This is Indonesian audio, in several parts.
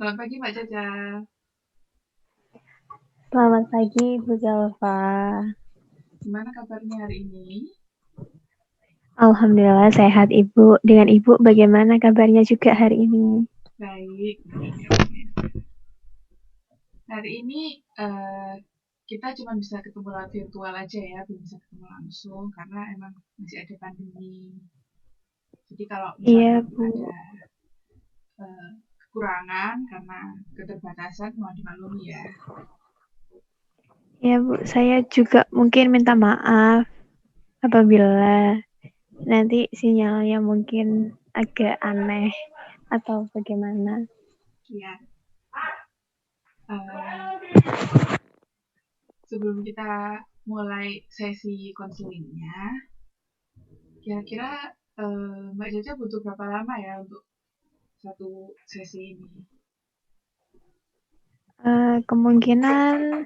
Selamat pagi Mbak Caca. Selamat pagi, Bu Zalfa. Gimana kabarnya hari ini? Alhamdulillah sehat, Ibu. Dengan Ibu, bagaimana kabarnya juga hari ini? Baik, baik. Amin. Hari ini kita cuma bisa ketemu lewat virtual aja ya, belum bisa ketemu langsung karena emang masih ada pandemi. Jadi kalau Iya, misalkan Bu. ada kekurangan karena keterbatasan mohon dimaklumi ya. Ya, Bu. Saya juga mungkin minta maaf apabila nanti sinyalnya mungkin agak aneh atau bagaimana. Ya, sebelum kita mulai sesi konselingnya, kira-kira Mbak Caca butuh berapa lama ya untuk satu sesi ini? Kemungkinan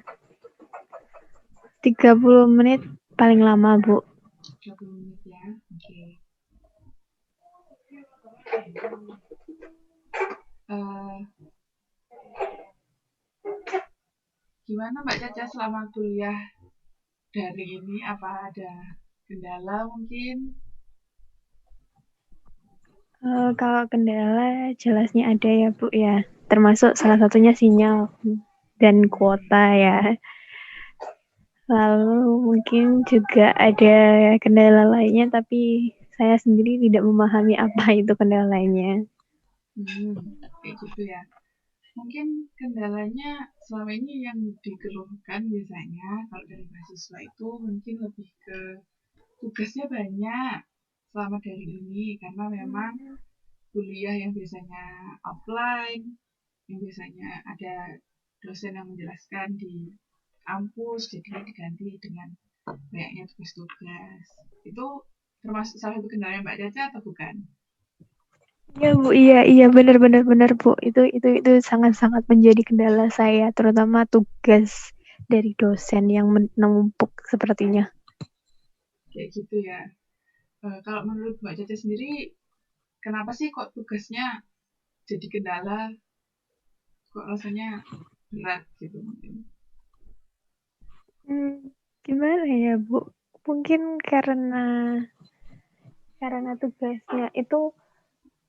30 menit paling lama, Bu. 30 menit ya. Oke. Eh, Gimana Mbak Caca selama kuliah dari ini? Apa ada kendala mungkin? Kalau kendala jelasnya ada ya, Bu ya. Termasuk salah satunya sinyal dan kuota ya. Lalu mungkin juga ada kendala lainnya, tapi saya sendiri tidak memahami apa itu kendala lainnya. Kayak gitu ya. Mungkin kendalanya selama ini yang dikeluhkan biasanya kalau dari mahasiswa itu mungkin lebih ke tugasnya banyak selama dari ini karena memang kuliah yang biasanya offline, yang biasanya ada dosen yang menjelaskan di kampus, jadinya diganti dengan banyaknya tugas-tugas. Itu termasuk salah satu kendala Mbak Caca atau bukan? Ya Bu, iya iya benar-benar benar Bu. Itu sangat-sangat menjadi kendala saya, terutama tugas dari dosen yang menumpuk sepertinya. Kayak gitu ya. Kalau menurut Mbak Caca sendiri, kenapa sih kok tugasnya jadi kendala? Kok rasanya berat gitu mungkin? Hmm, Gimana ya Bu? Mungkin karena tugasnya itu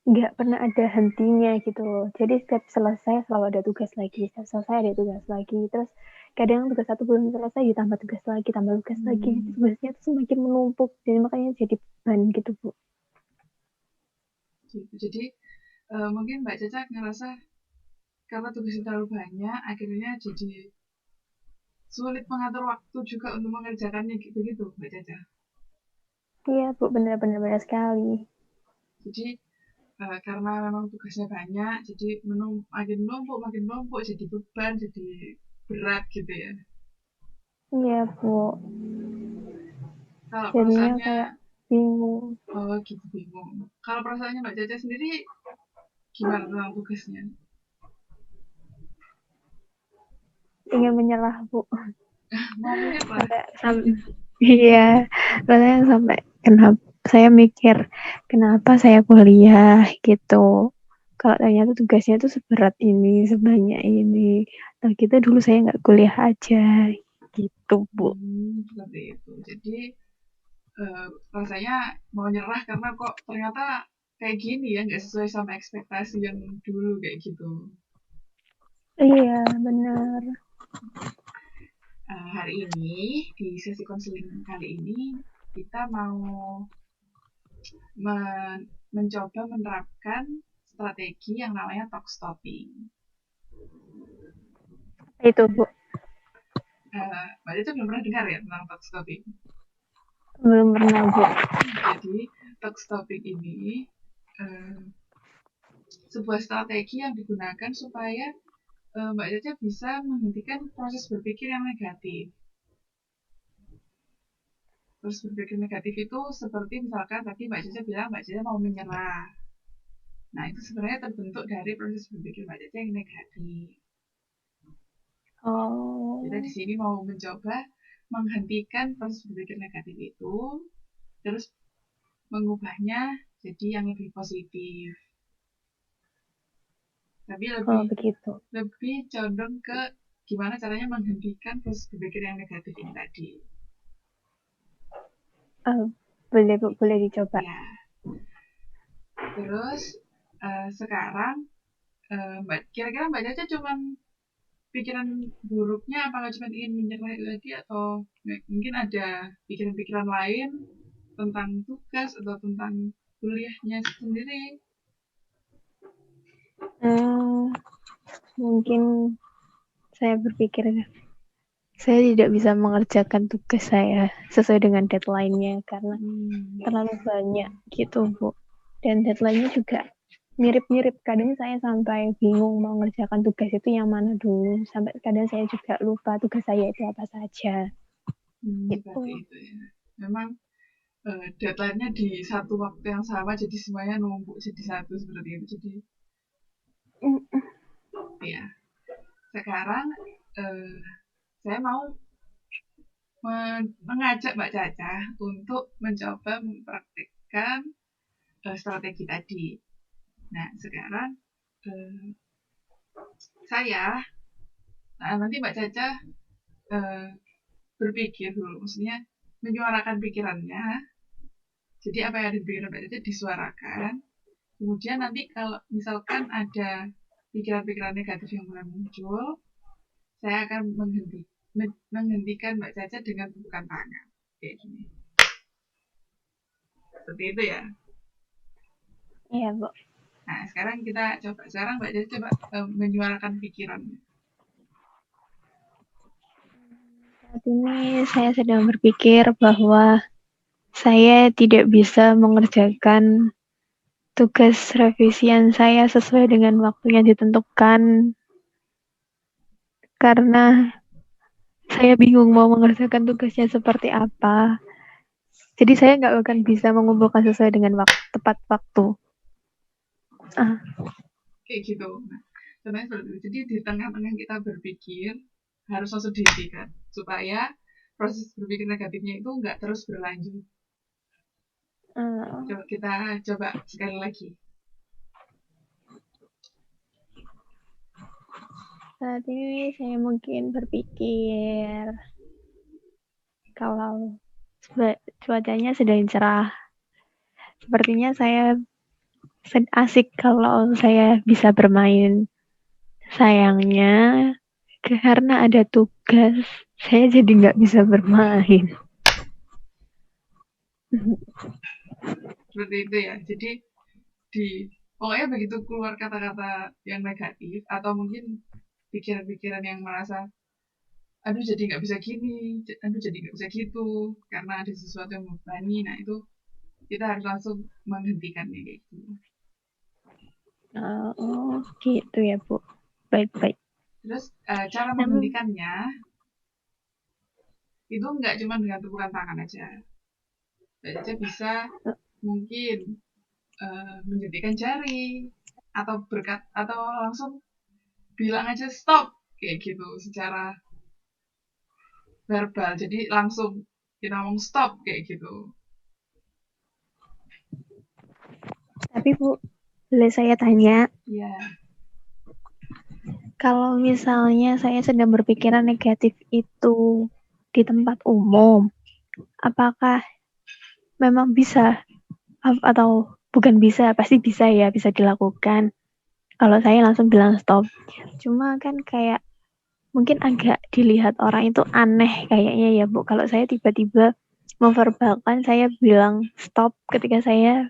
nggak pernah ada hentinya gitu loh. Jadi setiap selesai selalu ada tugas lagi, setiap selesai ada tugas lagi. Terus kadang tugas satu belum selesai ditambah tugas lagi, tambah tugas lagi. Hmm, Tugasnya tuh semakin menumpuk, jadi makanya jadi beban gitu Bu. gitu. Jadi mungkin Mbak Caca ngerasa karena tugasnya terlalu banyak, akhirnya jadi sulit mengatur waktu juga untuk mengerjakannya gitu gitu Mbak Caca. Iya Bu, benar-benar benar sekali. Jadi karena memang tugasnya banyak, jadi makin menumpuk, jadi beban, jadi berat gitu ya. Iya Bu, Kalau jadinya perasaannya, kayak bingung. oh gitu bingung. Kalau perasaannya Mbak Caca sendiri gimana tentang tugasnya? Ingin menyerah Bu. Mau menyerah? Sampai iya, rasanya sampai kenapa saya mikir kenapa saya kuliah gitu. Kalau ternyata tugasnya tuh seberat ini, sebanyak ini. Nah, kita dulu saya nggak kuliah aja gitu, Bu. Seperti itu. Jadi rasanya mau nyerah karena kok ternyata kayak gini ya, nggak sesuai sama ekspektasi yang dulu kayak gitu. Iya, benar. Hari ini di sesi konseling kali ini kita mau mencoba menerapkan strategi yang namanya talk stopping. Itu, Bu. Mbak itu belum pernah dengar ya tentang talk stopping. Belum pernah, Bu. Jadi talk stopping ini eh, sebuah strategi yang digunakan supaya Mbak Caca bisa menghentikan proses berpikir yang negatif. Proses berpikir negatif itu seperti misalkan tadi Mbak Caca bilang Mbak Caca mau menyerah. Nah itu sebenarnya terbentuk dari proses berpikir Mbak Caca yang negatif. Kita di Oh, sini mau mencoba menghentikan proses berpikir negatif itu, terus mengubahnya jadi yang lebih positif. Tapi Oh, begitu. lebih condong ke gimana caranya menghentikan proses berpikir yang negatif ini tadi. Boleh Bu, boleh dicoba. Ya. Terus sekarang kira-kira Mbak Caca cuma pikiran buruknya apakah cuma ingin menyerah lagi atau mungkin ada pikiran-pikiran lain tentang tugas atau tentang kuliahnya sendiri? Mungkin saya berpikir saya tidak bisa mengerjakan tugas saya sesuai dengan deadline-nya karena terlalu banyak gitu Bu. Dan deadline-nya juga mirip-mirip. Kadang saya sampai bingung mau mengerjakan tugas itu yang mana dulu. Sampai kadang saya juga lupa tugas saya itu apa saja. Seperti itu ya. Memang deadline-nya di satu waktu yang sama jadi semuanya numpuk jadi satu seperti itu. Jadi ya. Sekarang saya mau mengajak Mbak Caca untuk mencoba mempraktikkan strategi tadi. Nah, sekarang nanti Mbak Caca berpikir dulu, maksudnya menyuarakan pikirannya. Jadi apa yang ada di pikiran Mbak Caca disuarakan. Kemudian nanti kalau misalkan ada pikiran-pikiran negatif yang mulai muncul, saya akan menghentikan Mbak Caca dengan tepukan tangan. Kayak gini. Seperti itu ya. Iya, Bu. Nah, sekarang kita coba. Sekarang Mbak Caca coba menyuarakan pikirannya. Saat ini saya sedang berpikir bahwa saya tidak bisa mengerjakan tugas revisian saya sesuai dengan waktu yang ditentukan karena saya bingung mau mengerjakan tugasnya seperti apa. Jadi saya nggak akan bisa mengumpulkan sesuai dengan tepat waktu. Kayak gitu. Nah, contohnya seperti itu. Jadi di tengah-tengah kita berpikir harus langsung dihentikan supaya proses berpikir negatifnya itu nggak terus berlanjut. Kita coba sekali lagi. Saat ini saya mungkin berpikir kalau cuacanya sedang cerah. Sepertinya saya asik kalau saya bisa bermain. Sayangnya karena ada tugas, saya jadi nggak bisa bermain. Seperti itu ya. Jadi pokoknya begitu keluar kata-kata yang negatif atau mungkin pikiran-pikiran yang merasa aduh jadi nggak bisa gini, aduh jadi nggak bisa gitu karena ada sesuatu yang membebani. Nah itu kita harus langsung menghentikannya kayak gitu. Oh gitu ya Bu. Baik-baik. Terus cara menghentikannya itu nggak cuma dengan tepukan tangan aja. Baca bisa mungkin menjentikan jari atau atau langsung bilang aja stop kayak gitu secara verbal. Jadi langsung kita ngomong stop kayak gitu. Tapi Bu, boleh saya tanya? Iya. Kalau misalnya saya sedang berpikiran negatif itu di tempat umum, apakah memang bisa atau bukan bisa, pasti bisa ya, bisa dilakukan. Kalau saya langsung bilang stop. Cuma kan kayak mungkin agak dilihat orang itu aneh kayaknya ya Bu. Kalau saya tiba-tiba memverbalkan saya bilang stop ketika saya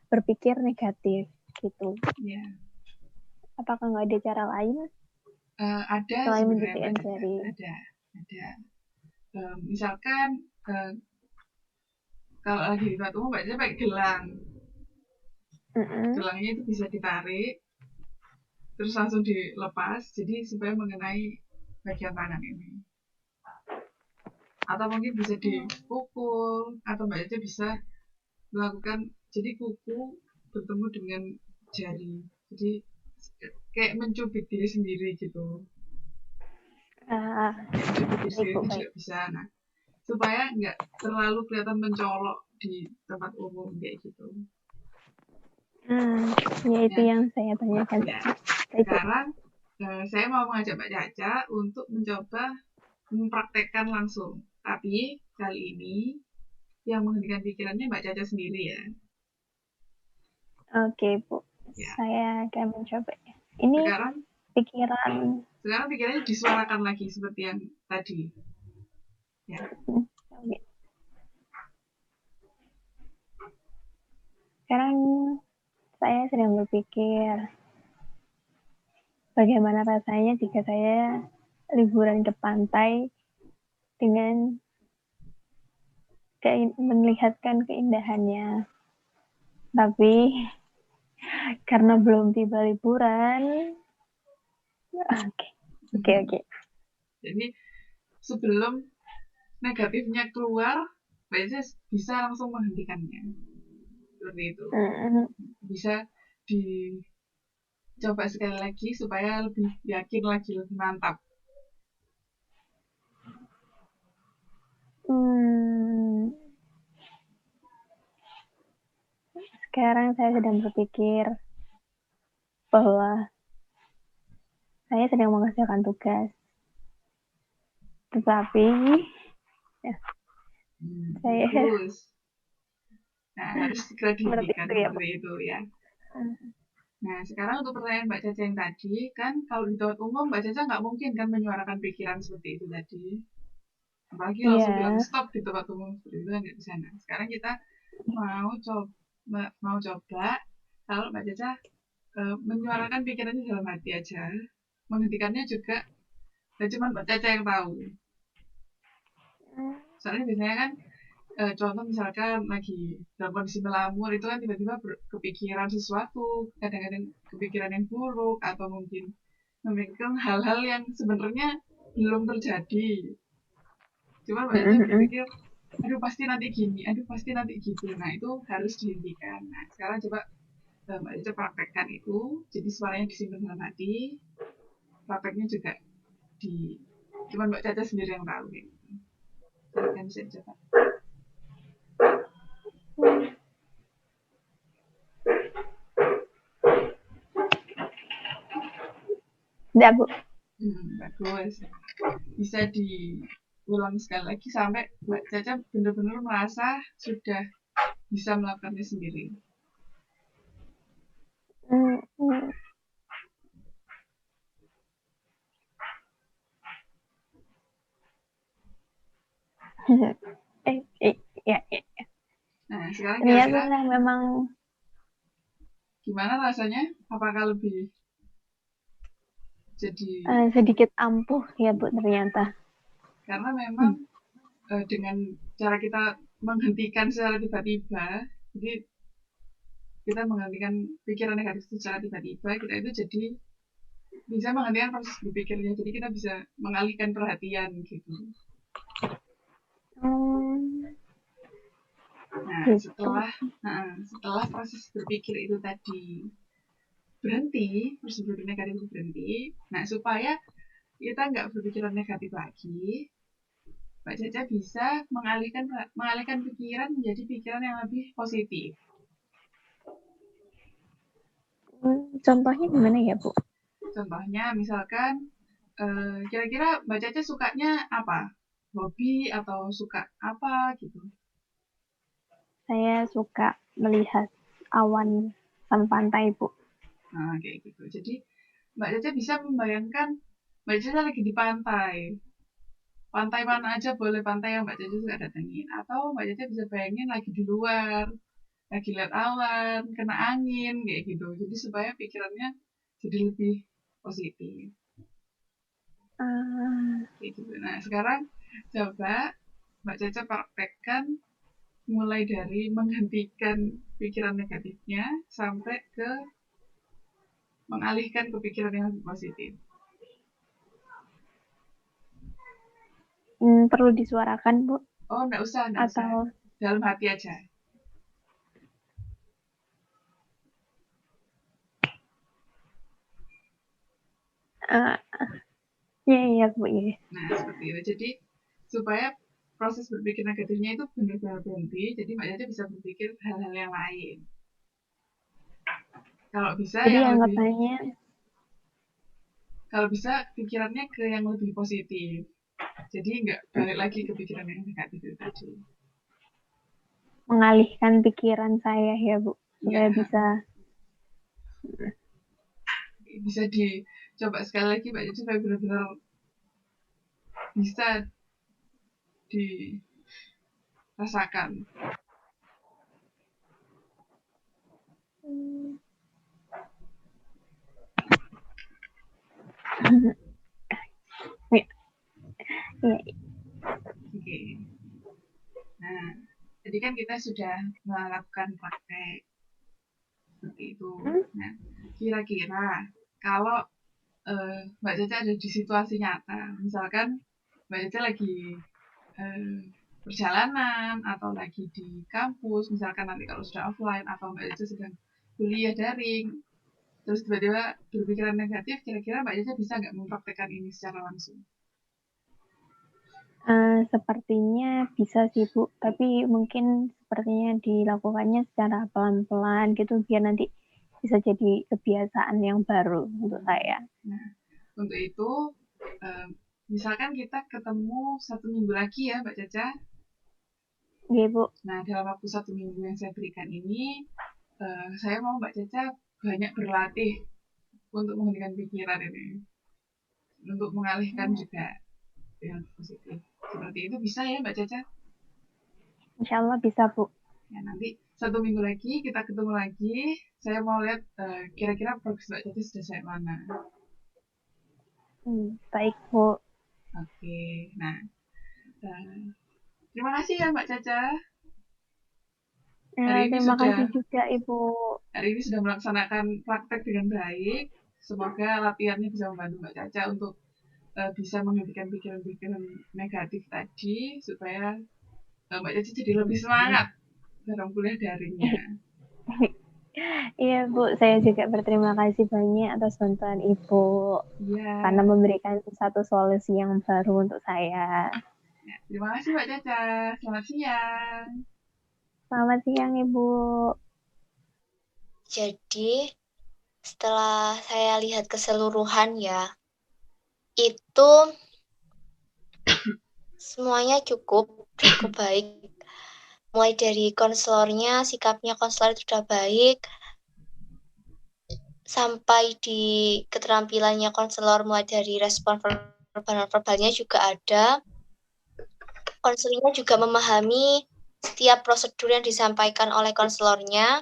berpikir negatif gitu. Yeah. Apakah nggak ada cara lain? Ada selain sebenarnya jari. Ada. Misalkan kalau lagi di tempat umum biasanya pakai gelang. Gelangnya itu bisa ditarik terus langsung dilepas jadi supaya mengenai bagian tangan ini. Atau mungkin bisa dipukul atau Mbak Caca bisa melakukan jadi kuku bertemu dengan jari. Jadi kayak mencubit diri sendiri gitu. Mencubit diri sendiri itu juga bisa. Nah, supaya nggak terlalu kelihatan mencolok di tempat umum kayak gitu. Ya itu yang saya tanyakan. Ya. Sekarang saya mau mengajak Mbak Caca untuk mencoba mempraktekkan langsung. Tapi kali ini yang menghentikan pikirannya Mbak Caca sendiri ya. Oke, Bu. Ya. Saya akan mencoba. Ini Sekarang pikirannya disuarakan lagi seperti yang tadi. Ya. Oke. Sekarang saya sedang berpikir bagaimana rasanya jika saya liburan ke pantai dengan melihatkan keindahannya. Tapi karena belum tiba liburan, oke. Jadi sebelum negatifnya keluar, Mbak Caca bisa langsung menghentikannya. Seperti itu. Bisa dicoba sekali lagi supaya lebih yakin lagi, lebih mantap. Sekarang saya sedang berpikir bahwa saya sedang mengerjakan tugas. Tetapi saya bagus. Nah, harus segera dihentikan seperti itu ya. Nah, sekarang untuk pertanyaan Mbak Caca yang tadi, kan kalau di tempat umum Mbak Caca nggak mungkin kan menyuarakan pikiran seperti itu tadi. Apalagi langsung bilang stop di tempat umum seperti itu kan nggak bisa. Nah, sekarang kita mau coba kalau Mbak Caca menyuarakan pikirannya dalam hati aja, menghentikannya juga cuma Mbak Caca yang tahu. Soalnya biasanya kan contoh misalkan lagi dalam kondisi melamun itu kan tiba-tiba kepikiran sesuatu, kadang-kadang kepikiran yang buruk atau mungkin memikirkan hal-hal yang sebenarnya belum terjadi. Cuma Mbak Caca berpikir, aduh pasti nanti gini, aduh pasti nanti gitu. Nah itu harus dihentikan. Nah sekarang coba Mbak Caca praktekkan itu, jadi suaranya disimpan dalam hati, prakteknya juga cuma Mbak Caca sendiri yang tahu gitu. Silahkan bisa dicoba. Tidak, Bu. Bagus. Bisa diulang sekali lagi sampai Mbak Caca benar-benar merasa sudah bisa melakukannya sendiri. Ya. Nah, sekarang Ternyata kira-kira memang gimana rasanya? Apakah lebih jadi sedikit ampuh ya, Bu, ternyata. Karena memang dengan cara kita menghentikan secara tiba-tiba, jadi kita menghentikan pikiran negatif secara tiba-tiba, kita itu jadi bisa menghentikan proses berpikirnya, jadi kita bisa mengalihkan perhatian gitu. Nah, setelah proses berpikir itu tadi berhenti, proses berpikir negatif itu berhenti, nah supaya kita nggak berpikiran negatif lagi, Mbak Caca bisa mengalihkan pikiran menjadi pikiran yang lebih positif. Contohnya gimana ya, Bu? Contohnya misalkan kira-kira Mbak Caca sukanya apa? Hobi atau suka apa gitu? Saya suka melihat awan sama pantai, Bu. Nah, kayak gitu. Jadi Mbak Caca bisa membayangkan Mbak Caca lagi di pantai. Pantai mana aja boleh, pantai yang Mbak Caca suka datengin. Atau Mbak Caca bisa bayangin lagi di luar, lagi lihat awan, kena angin, kayak gitu. Jadi supaya pikirannya jadi lebih positif. Kayak gitu. Nah, sekarang coba Mbak Caca praktekkan mulai dari menghentikan pikiran negatifnya sampai ke mengalihkan ke pikiran yang lebih positif. Perlu disuarakan, Bu? Oh, enggak usah. Dalam hati aja. Iya, Bu. Iya. Nah, seperti itu. Jadi, supaya proses berpikir negatifnya itu benar-benar berhenti, jadi Mbak Caca bisa berpikir hal-hal yang lain. Kalau bisa jadi yang anggapannya kalau bisa pikirannya ke yang lebih positif. Jadi nggak balik lagi ke pikiran yang negatif itu tadi. Mengalihkan pikiran saya ya Bu, supaya Ya, bisa bisa dicoba sekali lagi Mbak Cici supaya benar-benar bisa dirasakan. ya, ya, Oke. Nah, tadi kan kita sudah melakukan praktek seperti itu. Nah, kira-kira kalau Mbak Caca ada di situasi nyata, misalkan Mbak Caca lagi perjalanan atau lagi di kampus, misalkan nanti kalau sudah offline atau Mbak Caca sedang kuliah daring, terus tiba-tiba berpikiran negatif, kira-kira Mbak Caca bisa nggak mempraktekkan ini secara langsung? Sepertinya bisa sih Bu, tapi mungkin sepertinya dilakukannya secara pelan-pelan gitu biar nanti bisa jadi kebiasaan yang baru untuk saya. Nah, untuk itu, misalkan kita ketemu 1 minggu lagi ya Mbak Caca. Iya Bu. Nah, dalam waktu 1 minggu yang saya berikan ini, saya mau Mbak Caca banyak berlatih untuk menghentikan pikiran ini, untuk mengalihkan juga yang positif. Seperti itu bisa ya Mbak Caca? Insya Allah bisa Bu. Ya, nanti 1 minggu lagi kita ketemu lagi. Saya mau lihat kira-kira progres Mbak Caca sudah sampai mana. Baik Bu. Oke, nah terima kasih ya Mbak Caca. Terima kasih juga Ibu. Hari ini sudah melaksanakan praktek dengan baik. Semoga latihannya bisa membantu Mbak Caca untuk bisa menghentikan pikiran-pikiran negatif tadi supaya Mbak Caca jadi lebih semangat dalam kuliah daringnya. Iya Bu, saya juga berterima kasih banyak atas bantuan Ibu Iya. karena memberikan satu solusi yang baru untuk saya. Ya, terima kasih Mbak Caca. Selamat siang. Selamat siang Ibu. Jadi setelah saya lihat keseluruhan ya, itu semuanya cukup baik. Mulai dari konselornya, sikapnya konselor itu sudah baik, sampai di keterampilannya konselor mulai dari respon verbalnya juga ada. Konselornya juga memahami setiap prosedur yang disampaikan oleh konselornya.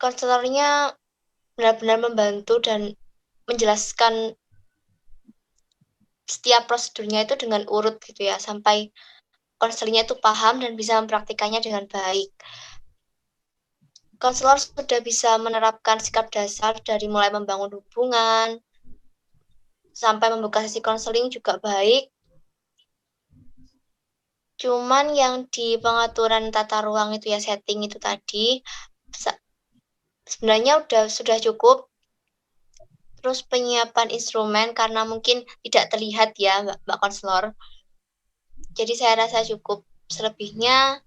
Konselornya benar-benar membantu dan menjelaskan setiap prosedurnya itu dengan urut gitu ya, sampai konselornya itu paham dan bisa mempraktikannya dengan baik. Konselor sudah bisa menerapkan sikap dasar dari mulai membangun hubungan, sampai membuka sesi konseling juga baik. Cuman yang di pengaturan tata ruang itu ya, setting itu tadi, sebenarnya sudah cukup. Terus penyiapan instrumen karena mungkin tidak terlihat ya Mbak Konselor. Jadi saya rasa cukup. Selebihnya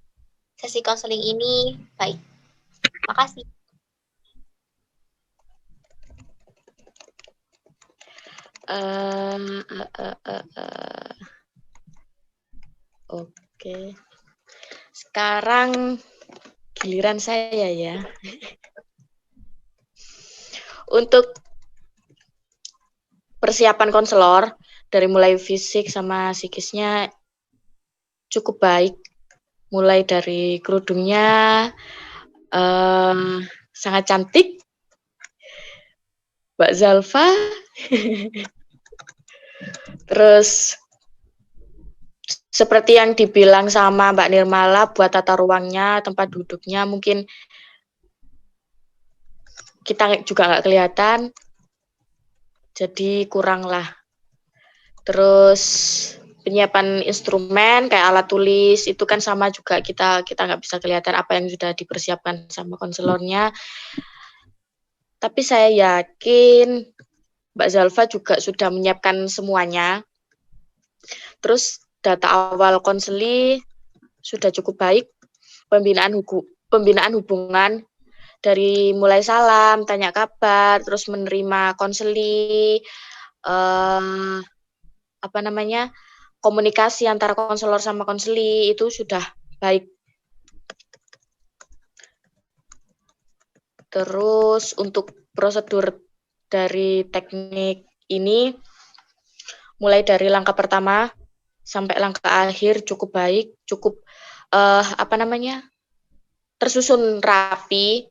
sesi konseling ini baik. Makasih. Oke. Sekarang giliran saya ya. Untuk persiapan konselor dari mulai fisik sama psikisnya cukup baik. Mulai dari kerudungnya sangat cantik, Mbak Zalfa. Terus seperti yang dibilang sama Mbak Nirmala, buat tata ruangnya, tempat duduknya mungkin kita juga nggak kelihatan, jadi kurang lah. Terus penyiapan instrumen kayak alat tulis itu kan sama juga, kita nggak bisa kelihatan apa yang sudah dipersiapkan sama konselornya. Tapi saya yakin Mbak Zalfa juga sudah menyiapkan semuanya. Terus data awal konseli sudah cukup baik, pembinaan hubungan dari mulai salam, tanya kabar, terus menerima konseli, komunikasi antara konselor sama konseli itu sudah baik. Terus untuk prosedur dari teknik ini, mulai dari langkah pertama sampai langkah akhir cukup baik, cukup tersusun rapi.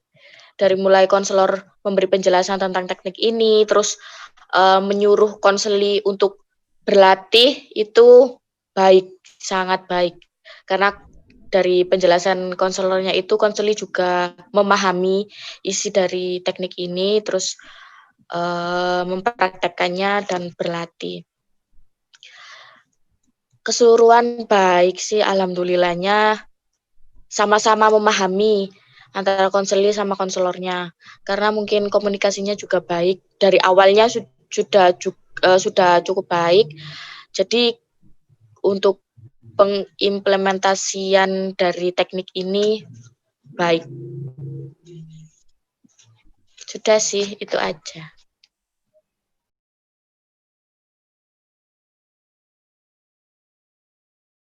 Dari mulai konselor memberi penjelasan tentang teknik ini, terus menyuruh konseli untuk berlatih itu baik, sangat baik. Karena dari penjelasan konselornya itu konseli juga memahami isi dari teknik ini, terus mempraktekkannya dan berlatih. Keseluruhan baik sih, alhamdulillahnya sama-sama memahami antara konseli sama konselornya, karena mungkin komunikasinya juga baik dari awalnya sudah cukup baik. Jadi untuk pengimplementasian dari teknik ini baik. Sudah sih, itu aja.